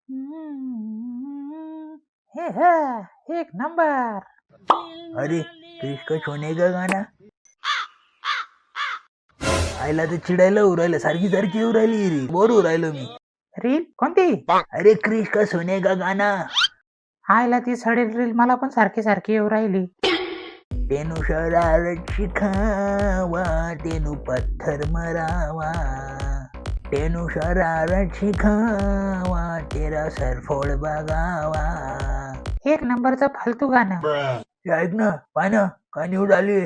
हे हे एक नंबर. अरे क्रिश का छोने का गाणं आईला तर चिडायला उरायला सारखी सारखी उरायली रे बोर उरायलो मी. रील कोणती? अरे क्रिश का सोने का गाना आयला ती सडेल रील मला पण सारखी सारखी येऊ राहिली. तेनु शरारत शिखावा तेनु पत्थर मरावा तेनु शरारत शिखावा तेरा सर फोड बघावा. एक नंबरचं फालतू गाणं. ते ऐक ना पाय ना काय निवड आली.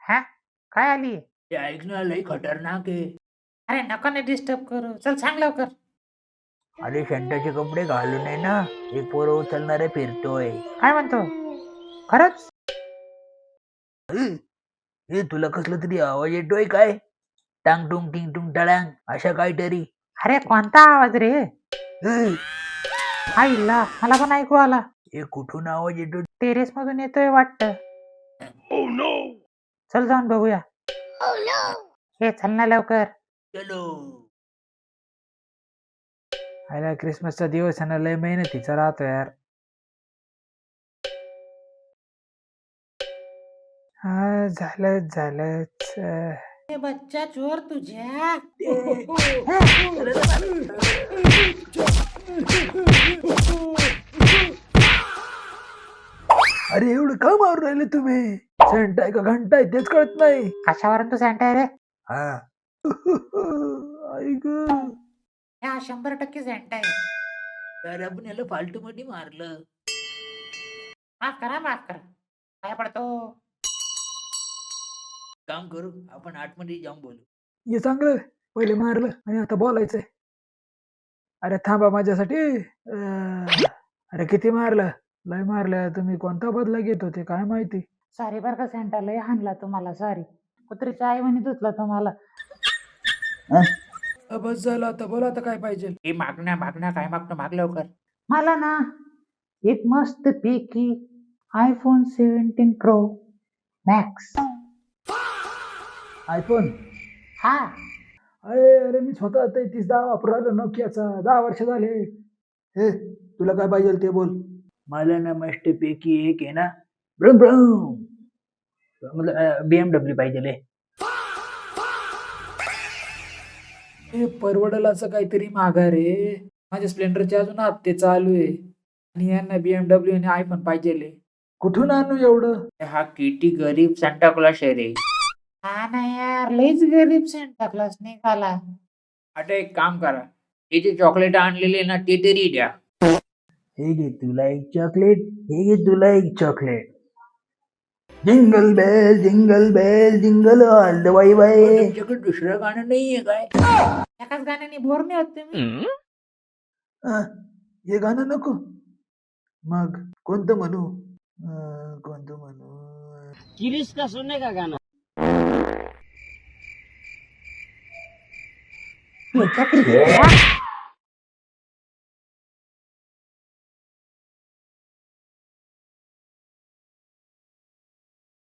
हा काय आली? ते ऐक ना लई खतरनाक आहे. अरे नको नाही डिस्टर्ब करू, चल सांग लवकर. अरे शंटाचे कपडे घालून आहे ना एक पोरं उचलणारे फिरतोय. काय म्हणतो? खरंच? हे तुला कसलं तरी आवाज येतोय काय टांग टुंग टिंग टुंग टळांग अशा काहीतरी. अरे कोणता आवाज रे? ए, आईला मला पण ऐकू आला. हे कुठून आवाज येतो. टेरेस मधून येतोय वाटत. चल जाऊन बघूया. हे चल ना लवकर. चलो. आयला क्रिसमसचा दिवस आहे ना, लय मेहनतीचा राहतो यार. हा झालंच. बच्चा चोर तुझ्या. अरे एवढं का मारून राहिले तुम्ही. सेंट आहे का घंटा आहे तेच कळत नाही. कशावरून तू सँटा रे? हा ऐक हा 100% सँटा आहे. तर आपण याला फालतू मध्ये मारलं. माफ करा. काय पडतो? काम करू आपण आतमध्ये जाऊन बोलू. हे चांगलं पहिले मारलं आणि आता बोलायचंय. अरे थांबा माझ्यासाठी. अरे किती मारलं? लय मारलं. तुम्ही कोणता बदला घेत होते काय माहिती. सॉरी बरं का सँटा, लय हाणला तुम्हाला. सॉरी. कुत्रीच्या आई म्हणे धुतला तुम्हाला. बस झालं आता. बोला आता काय पाहिजे. हे मागण्या काय मागणं माग लवकर. मला ना एक मस्त पैकी iPhone 17 Pro Max. आयफोन. हा अरे मी स्वतः 3310 वापरू राहिलो नोकियाचा 10 वर्ष झाले. हे तुला काय पाहिजे ते बोल. मला ना मस्त पैकी एक आहे ना ब्रम ब्रम मतलब BMW पाहिजे. हे परवडल असं काहीतरी मागा रे. माझ्या स्प्लेंडरचे अजून हप्ते चालू आहे आणि यांना BMW आणि आयफोन पाहिजे. कुठून आणू एवढं. हा किती गरीब सांता क्लॉस आहे रे. हा ना यार, लईच गरीब सांता क्लॉस निघाला. आता एक काम करा, हे जे चॉकलेट आणलेले ना ते तरी द्या. हे घे तुला एक चॉकलेट. हे घे तुला एक chocolate. Jingle bell jingle all the way bye. तुमच्याकडे दुसरं गाणं नाहीये काय. एकाच गाण्याने बोर नाही होत तुम्ही. हे गाणं नको. मग कोणतं म्हणू. कोणतं म्हणू. क्रिश का सोने का गाना. चक्री